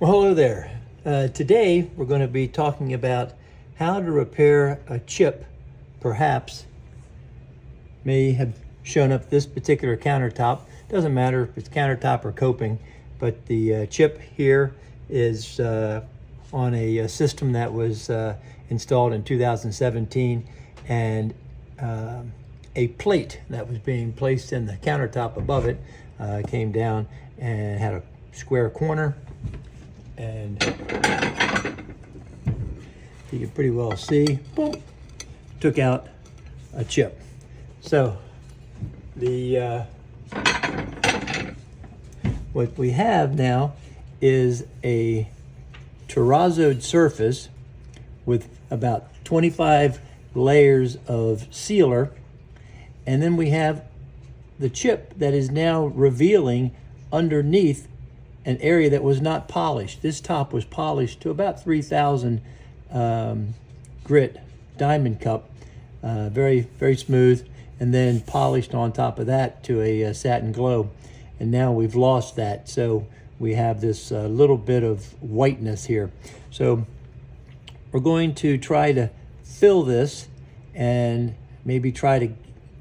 Well, hello there. Today we're going to be talking about how to repair a chip perhaps may have shown up this particular countertop. Doesn't matter if it's countertop or coping, but the chip here is on a system that was installed in 2017, and a plate that was being placed in the countertop above it came down and had a square corner, and you can pretty well see, boom, took out a chip. So the what we have now is a terrazzoed surface with about 25 layers of sealer, and then we have the chip that is now revealing underneath an area that was not polished. This top was polished to about 3,000 grit diamond cup, very smooth, and then polished on top of that to a satin glow. And now we've lost that, so we have this little bit of whiteness here. So we're going to try to fill this and maybe try to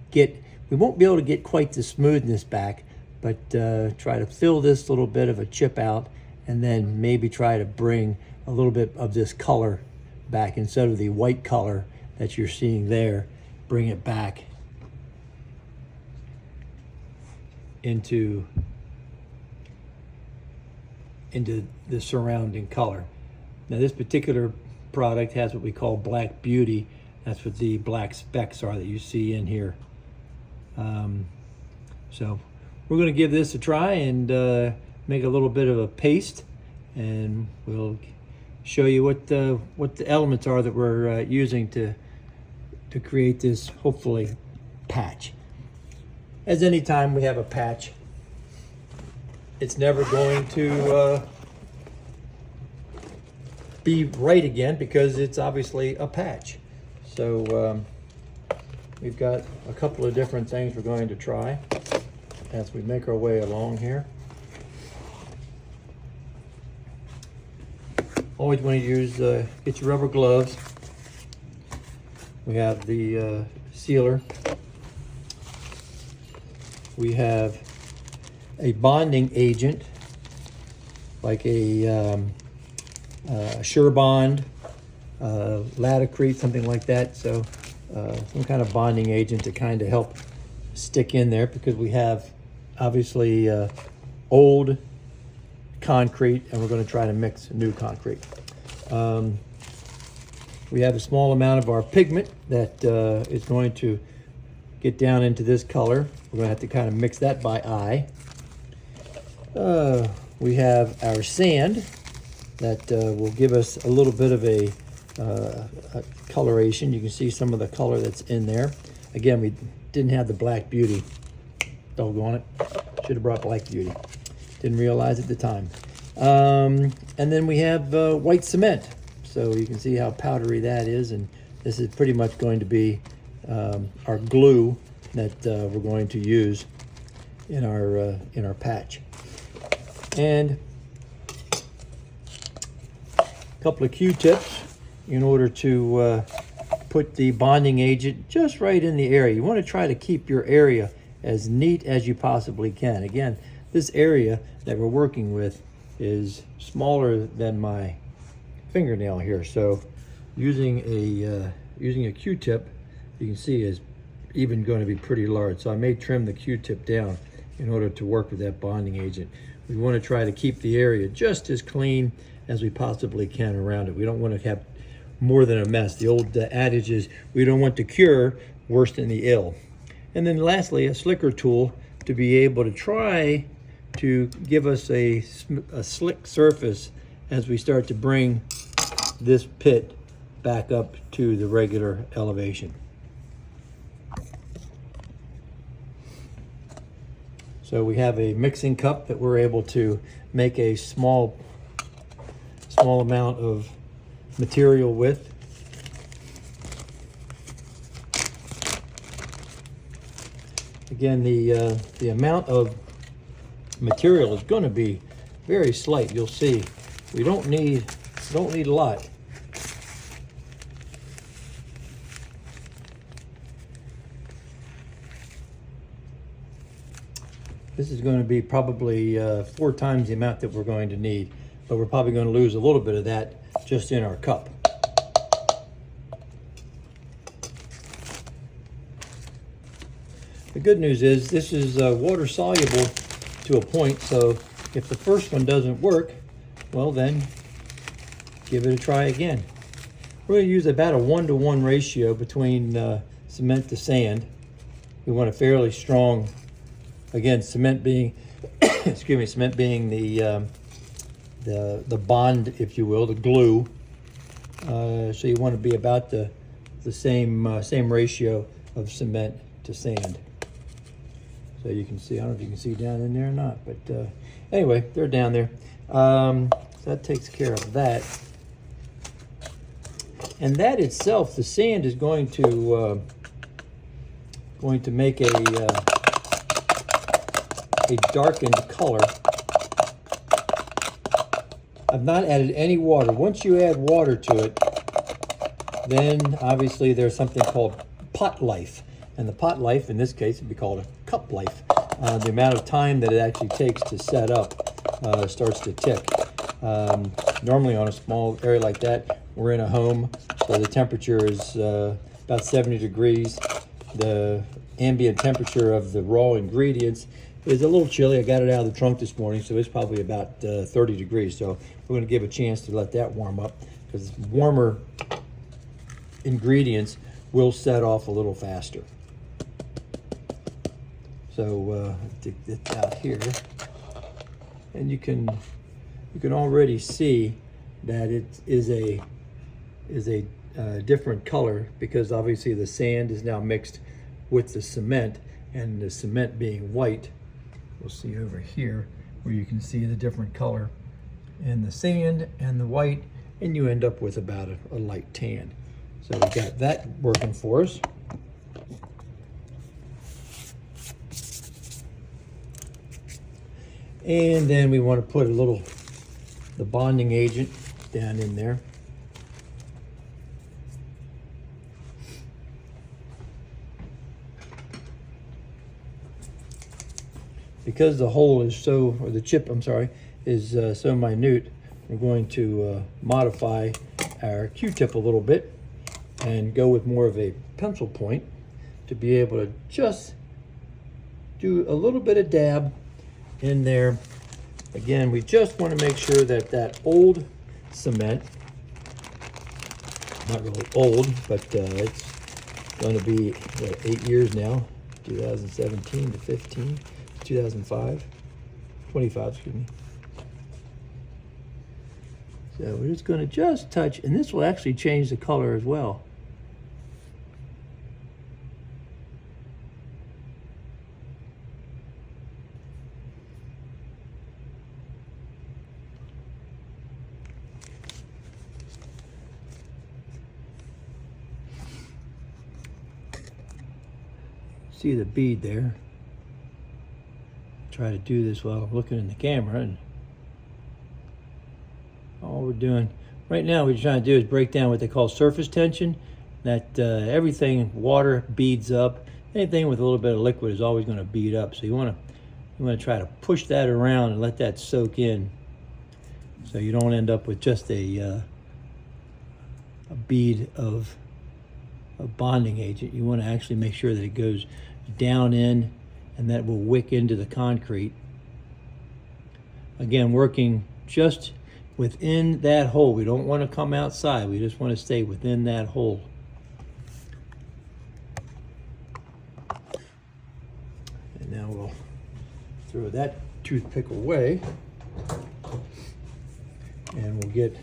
get, we won't be able to get quite the smoothness back, but try to fill this little bit of a chip out, and then maybe try to bring a little bit of this color back. Instead of the white color that you're seeing there, bring it back into the surrounding color. Now this particular product has what we call black beauty. That's what the black specks are that you see in here. So we're going to give this a try and make a little bit of a paste, and we'll show you what the elements are that we're using to create this, hopefully, patch. As any time we have a patch, it's never going to be right again because it's obviously a patch. So we've got a couple of different things we're going to try as we make our way along here. Always want to use, get your rubber gloves. We have the sealer. We have a bonding agent, like a Sure Bond, Latacrete, something like that. So some kind of bonding agent to kind of help stick in there, because we have obviously old concrete, and we're going to try to mix new concrete. We have a small amount of our pigment that is going to get down into this color. We're going to have to kind of mix that by eye. We have our sand that will give us a little bit of a coloration. You can see some of the color that's in there. Again, we didn't have the black beauty. Doggone it. Should have brought black beauty. Didn't realize at the time. And then we have white cement. So you can see how powdery that is, and this is pretty much going to be our glue that we're going to use in our patch. And a couple of Q-tips in order to put the bonding agent just right in the area. You want to try to keep your area as neat as you possibly can. Again, this area that we're working with is smaller than my fingernail here, so using a Q-tip, you can see, is even going to be pretty large. So I may trim the Q-tip down in order to work with that bonding agent. We want to try to keep the area just as clean as we possibly can around it. We don't want to have more than a mess. The old adage is, we don't want to cure worse than the ill. And then lastly, a slicker tool to be able to try to give us a slick surface as we start to bring this pit back up to the regular elevation. So we have a mixing cup that we're able to make a small amount of material with. Again, the amount of material is going to be very slight. You'll see We don't need a lot. This is going to be probably 4 times the amount that we're going to need, but we're probably going to lose a little bit of that just in our cup. The good news is this is water soluble to a point, so if the first one doesn't work, well then give it a try again. We're going to use about a 1-to-1 ratio between cement to sand. We want a fairly strong, again, cement being excuse me, cement being the bond, if you will, the glue. So you want to be about the same ratio of cement to sand. So you can see, I don't know if you can see down in there or not, but anyway, they're down there. So that takes care of that. And that itself, the sand is going to make a darkened color. I've not added any water. Once you add water to it, then obviously there's something called pot life. And the pot life, in this case, would be called a cup life. The amount of time that it actually takes to set up starts to tick. Normally on a small area like that, we're in a home, so the temperature is about 70 degrees. The ambient temperature of the raw ingredients is a little chilly. I got it out of the trunk this morning, so it's probably about 30 degrees. So we're going to give a chance to let that warm up, because warmer ingredients will set off a little faster. So take this out here, and you can already see that it is a different color, because obviously the sand is now mixed with the cement, and the cement being white. We'll see over here where you can see the different color in the sand and the white, and you end up with about a light tan. So we got that working for us. And then we want to put the bonding agent down in there. Because the hole is so, or the chip, I'm sorry, is so minute, we're going to modify our Q-tip a little bit and go with more of a pencil point to be able to just do a little bit of dab in there. Again, we just want to make sure that that old cement, not really old, but it's going to be 8 years now, 2017 to 15, 2005, 25, excuse me. So we're just going to just touch, and this will actually change the color as well. See the bead there. Try to do this while I'm looking in the camera, and all we're doing right now, what we're trying to do is break down what they call surface tension. That everything, water beads up. Anything with a little bit of liquid is always going to bead up. So you want to try to push that around and let that soak in, so you don't end up with just a bead of bonding agent. You want to actually make sure that it goes down in, and that will wick into the concrete. Again, working just within that hole. We don't want to come outside. We just want to stay within that hole. And now we'll throw that toothpick away, and we'll get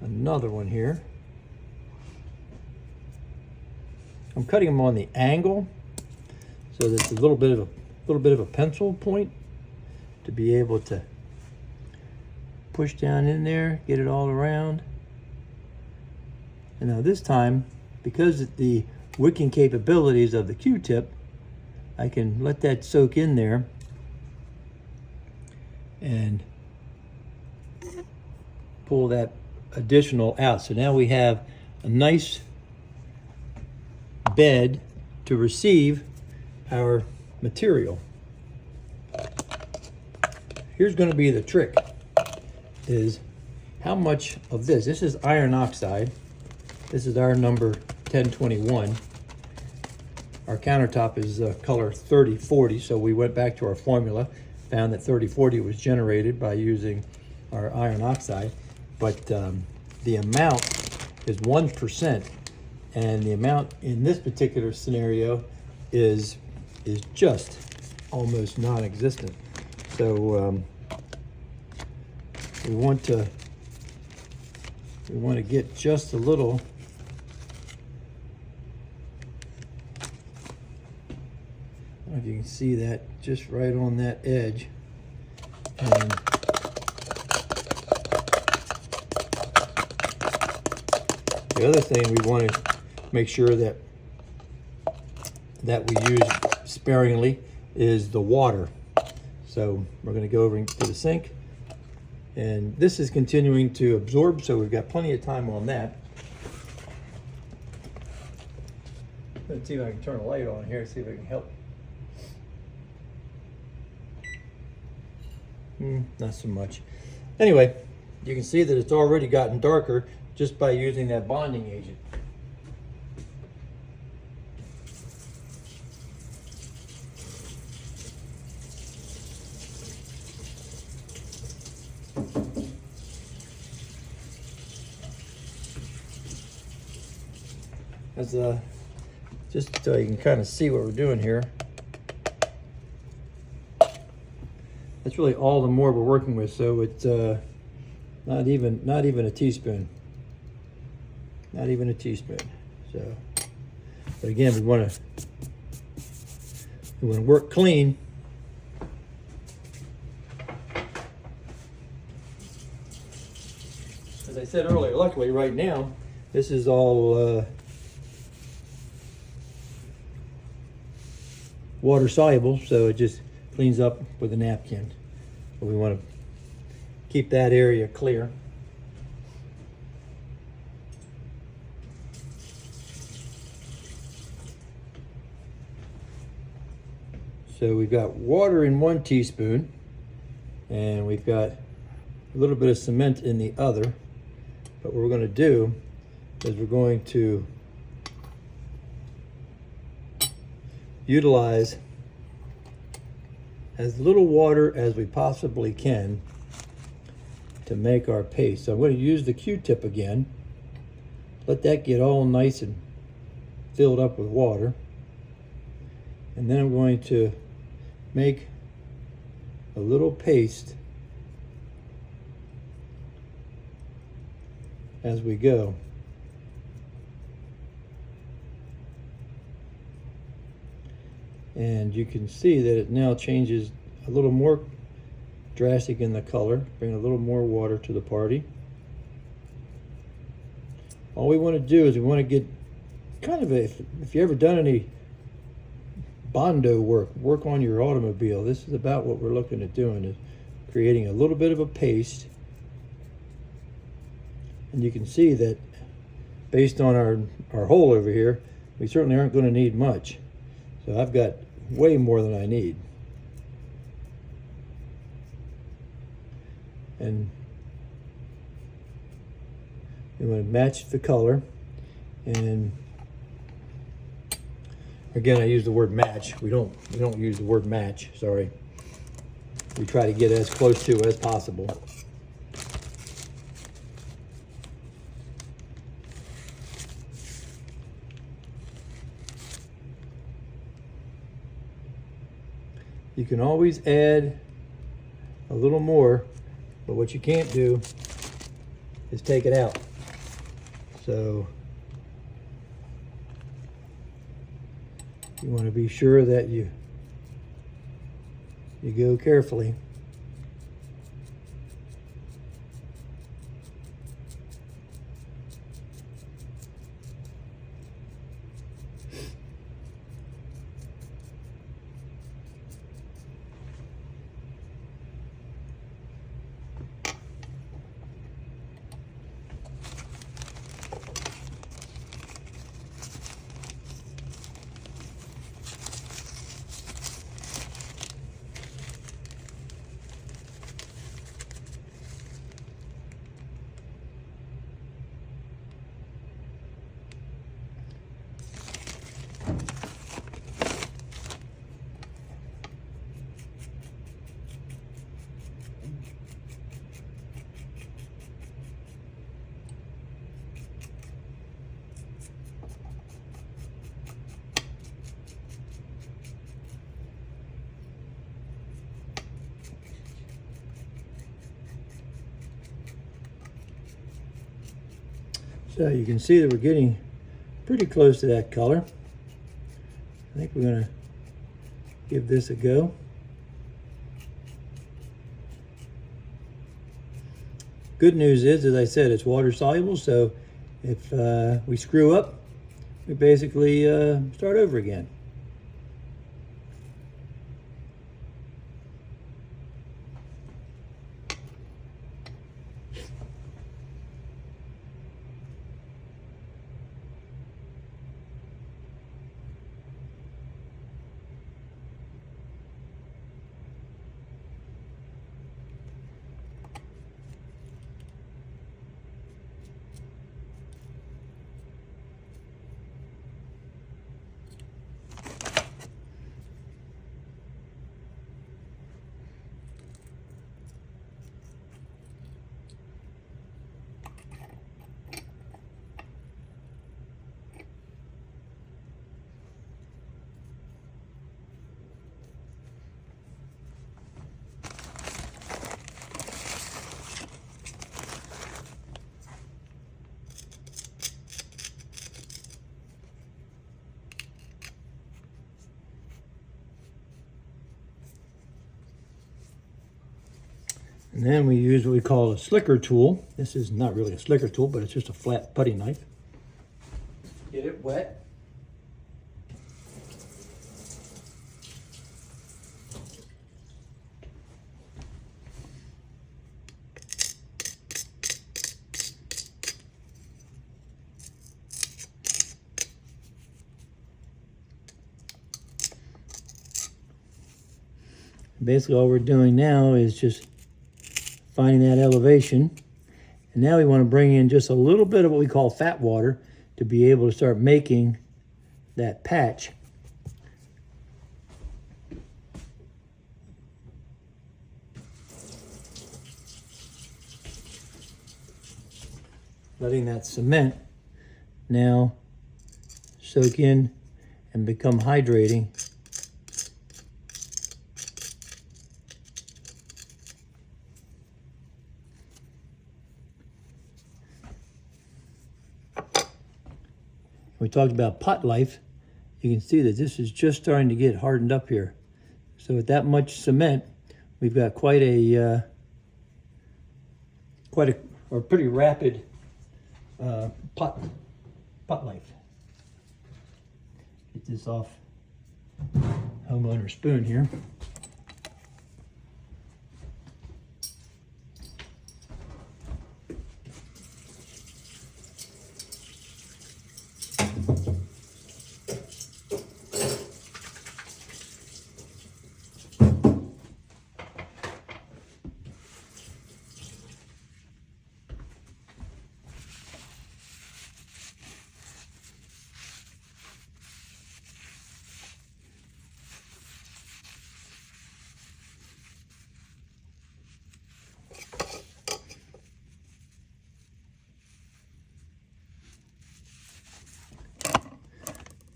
another one here. I'm cutting them on the angle, so that's a little bit of a pencil point to be able to push down in there, get it all around. And now this time, because of the wicking capabilities of the Q-tip, I can let that soak in there, and pull that additional out. So now we have a nice bed to receive our material. Here's going to be the trick, is how much of this. This is iron oxide. This is our number 1021. Our countertop is color 3040, so we went back to our formula, found that 3040 was generated by using our iron oxide, but the amount is 1%, and the amount in this particular scenario is just almost non-existent. So we want to get just a little. I don't know if you can see that, just right on that edge. And the other thing we want to make sure that we use sparingly is the water. So we're going to go over into the sink, and this is continuing to absorb, so we've got plenty of time on that. Let's see if I can turn a light on here, see if I can help. Not so much. Anyway, you can see that it's already gotten darker just by using that bonding agent. As just so you can kind of see what we're doing here. That's really all the more we're working with, so it's not even a teaspoon. Not even a teaspoon. So, but again, we want to work clean. As I said earlier, luckily right now, this is all water soluble, so it just cleans up with a napkin. But we want to keep that area clear. So we've got water in 1 teaspoon, and we've got a little bit of cement in the other. But what we're going to do is we're going to utilize as little water as we possibly can to make our paste. So I'm going to use the Q-tip again, let that get all nice and filled up with water, and then I'm going to make a little paste as we go. And you can see that it now changes a little more drastic in the color, bring a little more water to the party. All we want to do is we want to get kind of if you ever done any Bondo work on your automobile, this is about what we're looking at doing, is creating a little bit of a paste. And you can see that based on our hole over here, we certainly aren't going to need much. So I've got way more than I need. And you want to match the color. And again, I use the word match. We don't use the word match, sorry. We try to get as close to as possible. You can always add a little more, but what you can't do is take it out. So you want to be sure that you go carefully. So you can see that we're getting pretty close to that color. I think we're going to give this a go. Good news is, as I said, it's water soluble, so if we screw up, we basically start over again. And then we use what we call a slicker tool. This is not really a slicker tool, but it's just a flat putty knife. Get it wet. Basically all we're doing now is just finding that elevation. And now we want to bring in just a little bit of what we call fat water to be able to start making that patch. Letting that cement now soak in and become hydrating. We talked about pot life. You can see that this is just starting to get hardened up here. So with that much cement, we've got quite a pretty rapid pot life. Get this off homeowner spoon here.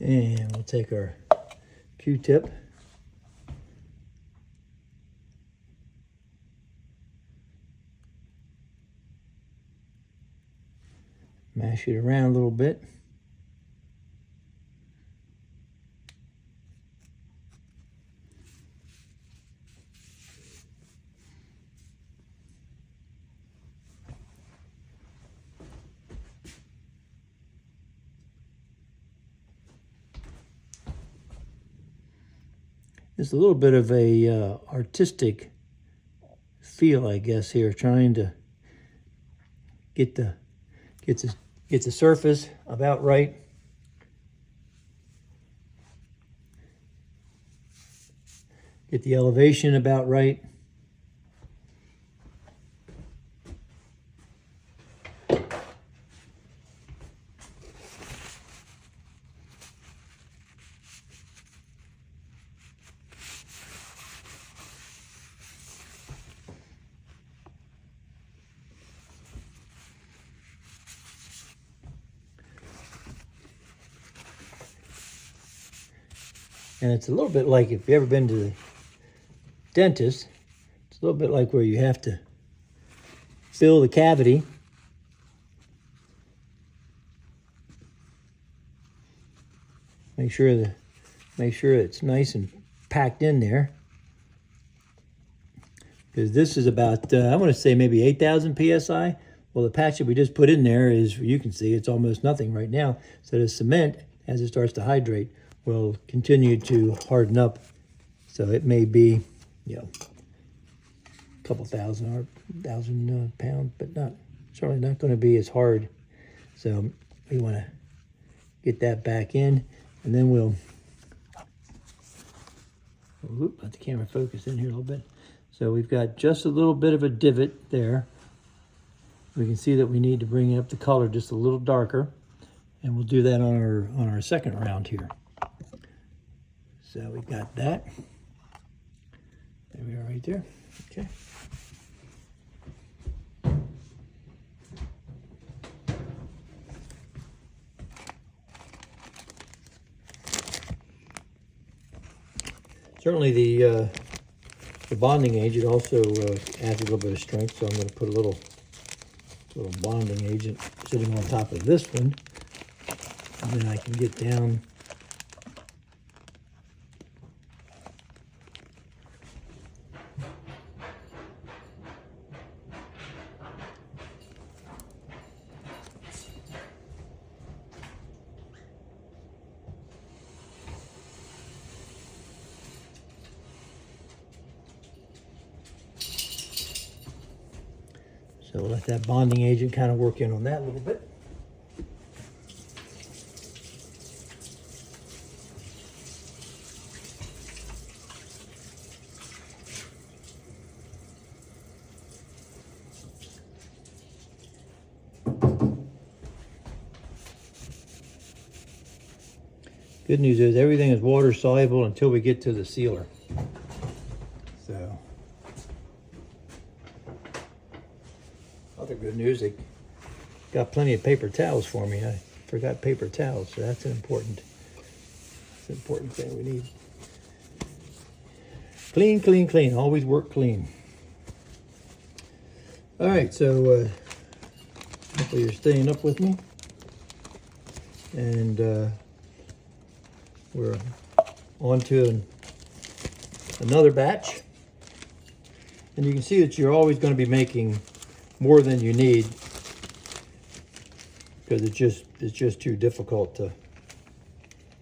And we'll take our Q-tip. Mash it around a little bit. It's a little bit of a artistic feel, I guess, here, trying to get the surface about right. Get the elevation about right. And it's a little bit like, if you've ever been to the dentist, it's a little bit like where you have to fill the cavity Make sure it's nice and packed in there. Because this is about, I want to say maybe 8,000 PSI. Well, the patch that we just put in there is, you can see, it's almost nothing right now. So the cement, as it starts to hydrate, will continue to harden up. So it may be, you know, a couple thousand or 1,000 pounds, but certainly not going to be as hard. So we want to get that back in, and then we'll let the camera focus in here a little bit. So we've got just a little bit of a divot there. We can see that we need to bring up the color just a little darker, and we'll do that on our second round here. So we've got that. There we are right there. Okay. Certainly the bonding agent also adds a little bit of strength, so I'm going to put a little bonding agent sitting on top of this one, and then I can get down So we'll let that bonding agent kind of work in on that a little bit. Good news is everything is water soluble until we get to the sealer. So, other good news, they got plenty of paper towels for me. I forgot paper towels, so that's an important thing we need. Clean, clean, clean. Always work clean. All right, so hopefully you're staying up with me. And we're on to another batch. And you can see that you're always going to be making more than you need, because it's just too difficult to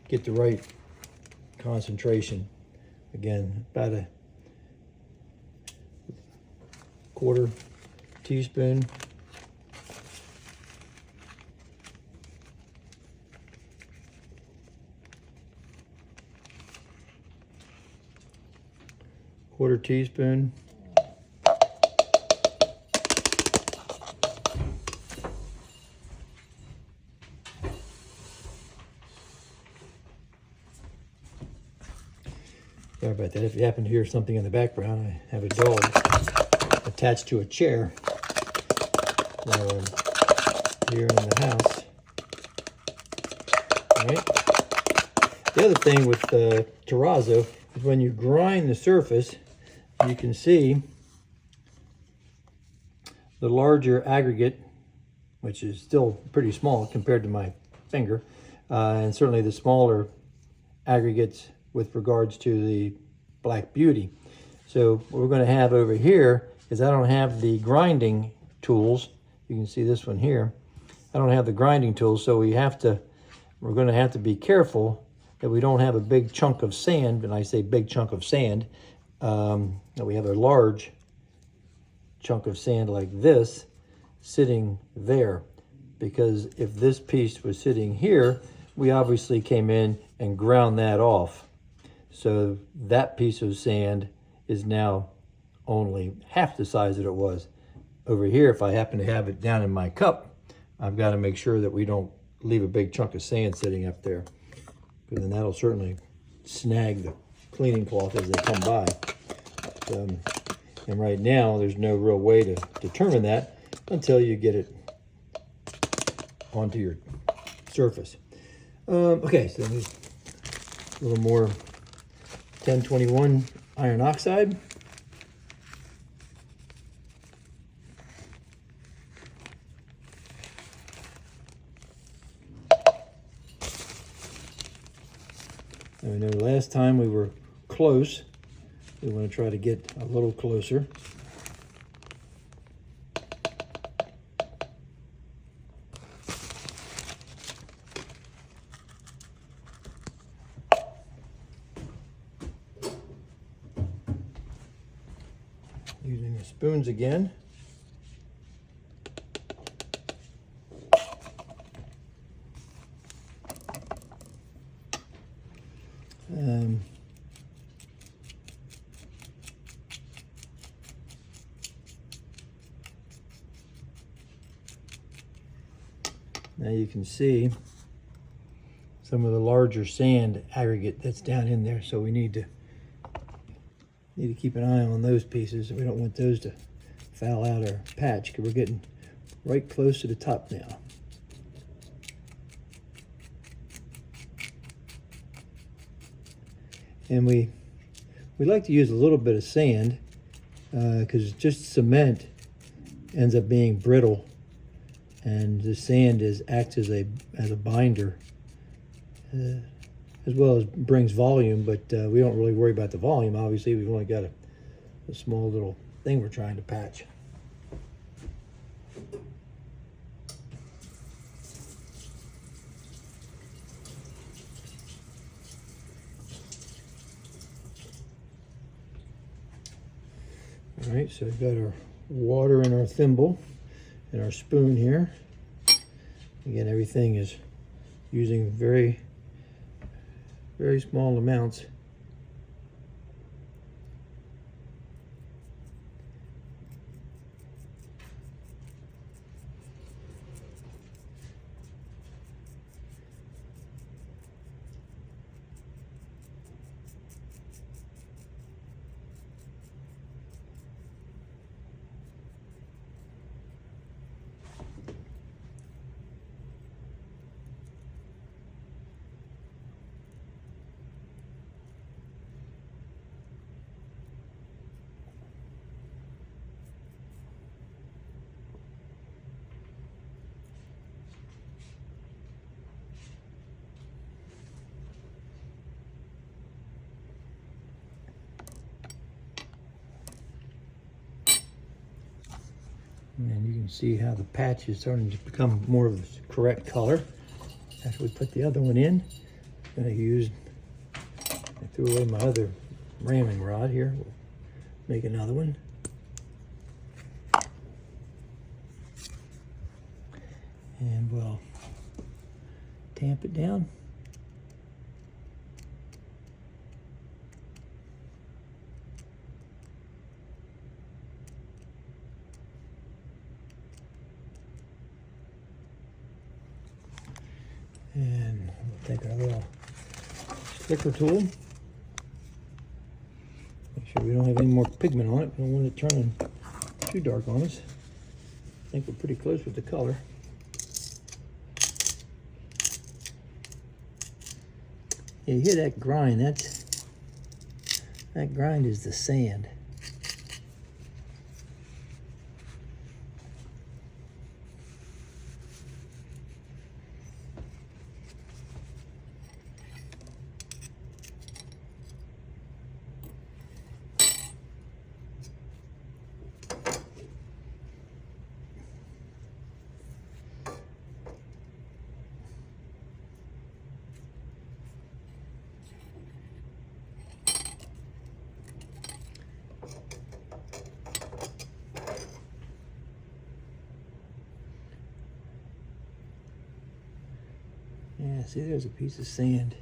get the right concentration. Again, about a quarter teaspoon. Quarter teaspoon. Sorry about that. If you happen to hear something in the background, I have a dog attached to a chair here in the house. All right. The other thing with terrazzo is when you grind the surface, you can see the larger aggregate, which is still pretty small compared to my finger, and certainly the smaller aggregates with regards to the Black Beauty. So what we're going to have over here is I don't have the grinding tools. You can see this one here. I don't have the grinding tools, so we're going to have to be careful that we don't have a big chunk of sand. When I say big chunk of sand, that we have a large chunk of sand like this sitting there. Because if this piece was sitting here, we obviously came in and ground that off. So that piece of sand is now only half the size that it was. Over here, if I happen to have it down in my cup, I've got to make sure that we don't leave a big chunk of sand sitting up there, because then that'll certainly snag the cleaning cloth as they come by. And right now, there's no real way to determine that until you get it onto your surface. Okay, so there's a little more 1021 iron oxide. I know last time we were close. We want to try to get a little closer. Using the spoons again. Now you can see some of the larger sand aggregate that's down in there, so we need to keep an eye on those pieces. We don't want those to foul out our patch, because we're getting right close to the top now. And we like to use a little bit of sand, because just cement ends up being brittle, and the sand acts as a binder, as well as brings volume. But we don't really worry about the volume. Obviously, we've only got a small little thing we're trying to patch. All right, so we've got our water in our thimble and our spoon here. Again, everything is using very, very small amounts. And you can see how the patch is starting to become more of the correct color. After we put the other one in, I threw away my other ramming rod here. We'll make another one. And we'll tamp it down. And we'll take our little sticker tool. Make sure we don't have any more pigment on it. We don't want it turning too dark on us. I think we're pretty close with the color. Yeah, you hear that grind? That grind is the sand. Yeah, see, there's a piece of sand.